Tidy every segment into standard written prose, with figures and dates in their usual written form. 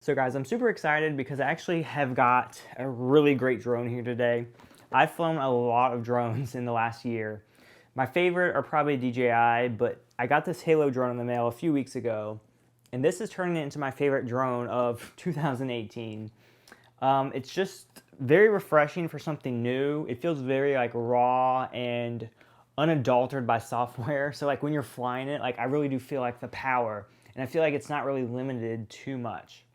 So guys, I'm super excited because I actually have got a really great drone here today. I've flown a lot of drones in the last year. My favorite are probably DJI, but I got this Halo drone in the mail a few weeks ago, and this is turning into my favorite drone of 2018. It's just very refreshing for something new. It feels very like raw and unadulterated by software. So like when you're flying it, like I really do feel like the power, and I feel like it's not really limited too much.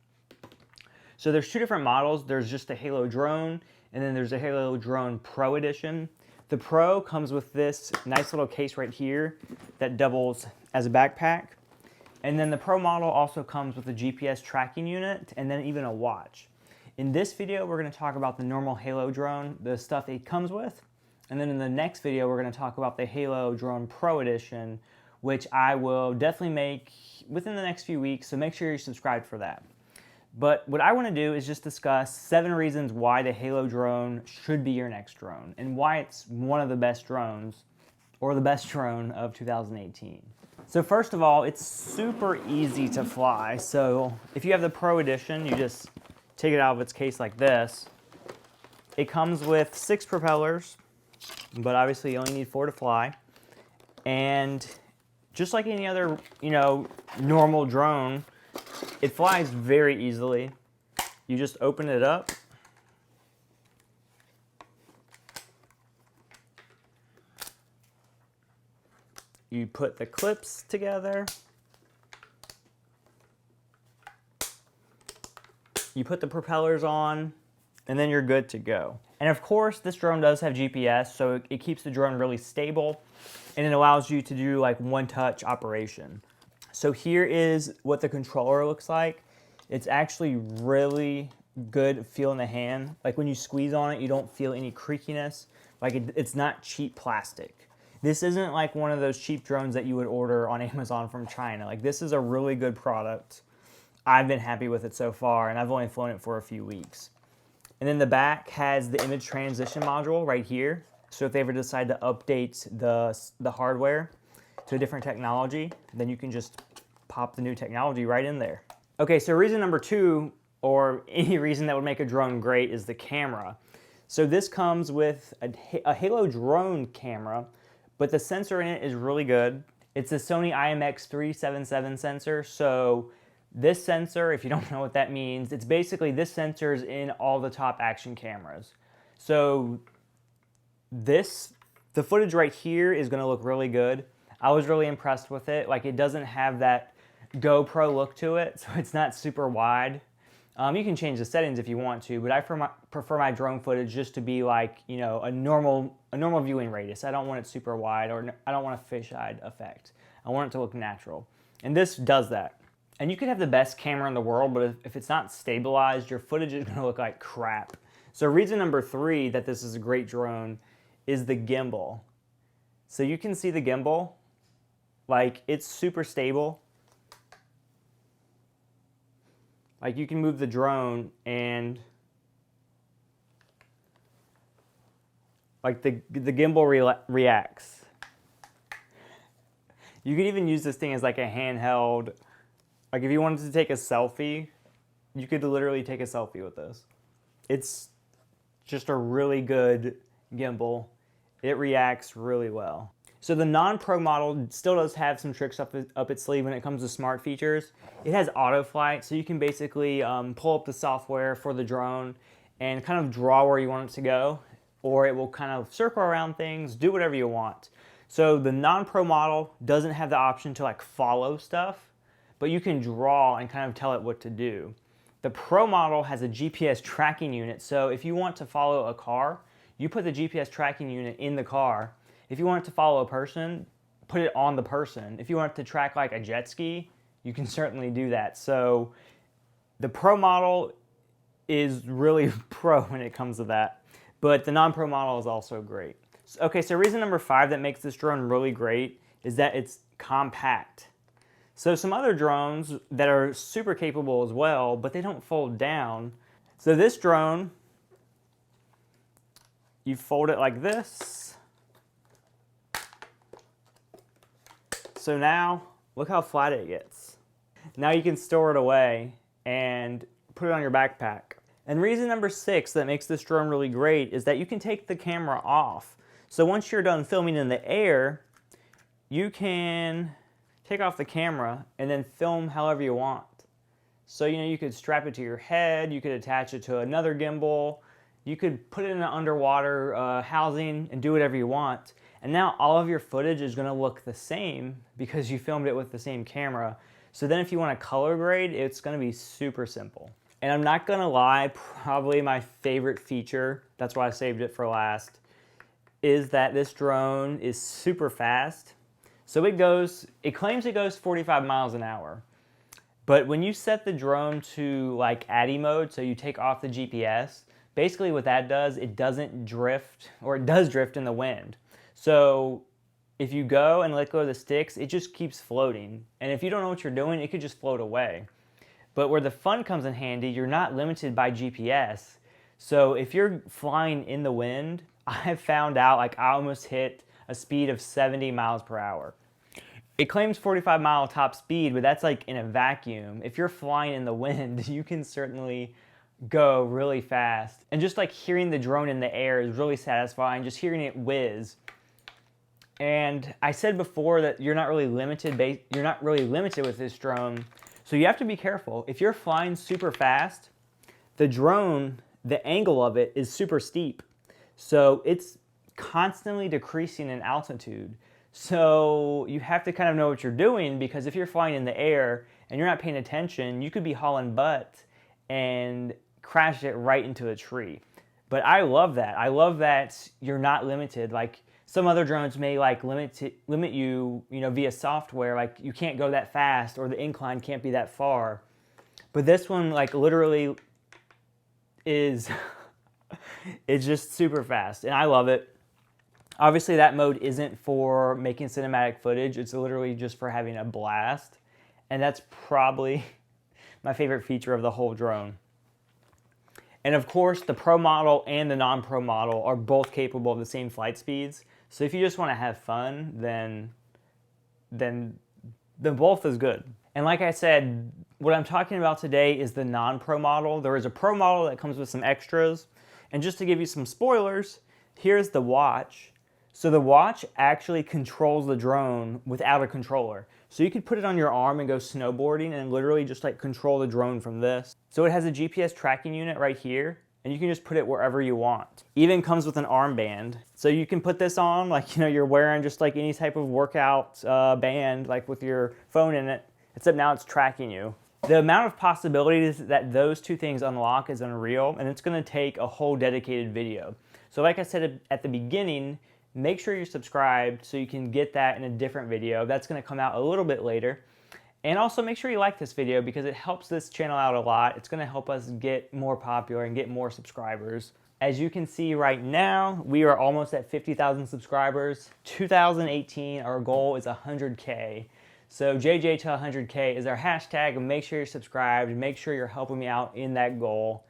So there's two different models. There's just the Halo drone, and then there's a Halo drone Pro edition. The Pro comes with this nice little case right here that doubles as a backpack. And then the Pro model also comes with a GPS tracking unit and then even a watch. In this video, we're going to talk about the normal Halo drone, the stuff it comes with. And then in the next video, we're going to talk about the Halo drone Pro edition, which I will definitely make within the next few weeks. So make sure you're subscribed for that. But what I want to do is just discuss 7 reasons why the Halo drone should be your next drone and why it's one of the best drones, or the best drone of 2018. So first of all, it's super easy to fly. So if you have the Pro edition, you just take it out of its case like this. It comes with 6 propellers, but obviously you only need 4 to fly. And just like any other, normal drone, it flies very easily. You just open it up. You put the clips together. You put the propellers on, and then you're good to go. And of course, this drone does have GPS, so it keeps the drone really stable, and it allows you to do like one-touch operation. So here is what the controller looks like. It's actually really good feel in the hand. Like when you squeeze on it, you don't feel any creakiness. Like it's not cheap plastic. This isn't like one of those cheap drones that you would order on Amazon from China. Like this is a really good product. I've been happy with it so far, and I've only flown it for a few weeks. And then the back has the image transition module right here. So if they ever decide to update the hardware to a different technology, then you can just pop the new technology right in there. Okay, so reason number 2, or any reason that would make a drone great, is the camera. So this comes with a Halo drone camera, but the sensor in it is really good. It's a Sony IMX377 sensor. So this sensor, if you don't know what that means, it's basically this sensor is in all the top action cameras. So the footage right here is gonna look really good. I was really impressed with it. Like it doesn't have that GoPro look to it, so it's not super wide. You can change the settings if you want to, but I prefer my drone footage just to be like, a normal viewing radius. I don't want it super wide, or I don't want a fisheye effect. I want it to look natural. And this does that. And you could have the best camera in the world, but if it's not stabilized, your footage is gonna look like crap. So reason number 3 that this is a great drone is the gimbal. So you can see the gimbal. Like, it's super stable. Like, you can move the drone and like the gimbal reacts. You could even use this thing as like a handheld. Like if you wanted to take a selfie, you could literally take a selfie with this. It's just a really good gimbal. It reacts really well. So the non-Pro model still does have some tricks up its sleeve when it comes to smart features. It has auto flight, so you can basically pull up the software for the drone and kind of draw where you want it to go, or it will kind of circle around things, do whatever you want. So the non-Pro model doesn't have the option to like follow stuff, but you can draw and kind of tell it what to do. The Pro model has a GPS tracking unit, so if you want to follow a car, you put the GPS tracking unit in the car. If you want it to follow a person, put it on the person. If you want it to track like a jet ski, you can certainly do that. So the Pro model is really pro when it comes to that, but the non-Pro model is also great. Okay, so reason number 5 that makes this drone really great is that it's compact. So some other drones that are super capable as well, but they don't fold down. So this drone, you fold it like this. So now, look how flat it gets. Now you can store it away and put it on your backpack. And reason number 6 that makes this drone really great is that you can take the camera off. So once you're done filming in the air, you can take off the camera and then film however you want. So, you know, you could strap it to your head, you could attach it to another gimbal, you could put it in an underwater housing and do whatever you want. And now all of your footage is going to look the same because you filmed it with the same camera. So then if you want to color grade, it's going to be super simple. And I'm not going to lie, probably my favorite feature, that's why I saved it for last, is that this drone is super fast. So it claims it goes 45 miles an hour. But when you set the drone to like ADI mode, so you take off the GPS, basically what that does, it doesn't drift, or it does drift in the wind. So if you go and let go of the sticks, it just keeps floating. And if you don't know what you're doing, it could just float away. But where the fun comes in handy, you're not limited by GPS. So if you're flying in the wind, I found out like I almost hit a speed of 70 miles per hour. It claims 45-mile top speed, but that's like in a vacuum. If you're flying in the wind, you can certainly go really fast. And just like hearing the drone in the air is really satisfying, just hearing it whiz. And I said before that you're not really limited with this drone. So you have to be careful. If you're flying super fast, the drone, the angle of it is super steep. So it's constantly decreasing in altitude. So you have to kind of know what you're doing, because if you're flying in the air and you're not paying attention, you could be hauling butt and crash it right into a tree. But I love that. I love that you're not limited. Like some other drones may like limit you, via software, like you can't go that fast or the incline can't be that far. But this one like literally is it's just super fast and I love it. Obviously that mode isn't for making cinematic footage, it's literally just for having a blast. And that's probably my favorite feature of the whole drone. And of course the Pro model and the non-Pro model are both capable of the same flight speeds. So if you just want to have fun, then both is good. And like I said, what I'm talking about today is the non-Pro model. There is a Pro model that comes with some extras. And just to give you some spoilers, here's the watch. So the watch actually controls the drone without a controller. So you could put it on your arm and go snowboarding and literally just like control the drone from this. So it has a GPS tracking unit right here, and you can just put it wherever you want. Even comes with an armband. So you can put this on like, you're wearing just like any type of workout band, like with your phone in it, except now it's tracking you. The amount of possibilities that those two things unlock is unreal, and it's gonna take a whole dedicated video. So like I said at the beginning, make sure you're subscribed so you can get that in a different video. That's gonna come out a little bit later. And also make sure you like this video because it helps this channel out a lot. It's gonna help us get more popular and get more subscribers. As you can see right now, we are almost at 50,000 subscribers. 2018, our goal is 100K. So JJ to 100K is our hashtag, and make sure you're subscribed, and make sure you're helping me out in that goal.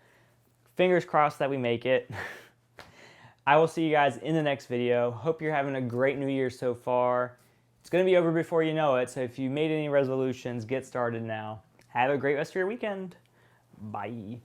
Fingers crossed that we make it. I will see you guys in the next video. Hope you're having a great new year so far. It's going to be over before you know it, so if you made any resolutions, get started now. Have a great rest of your weekend. Bye.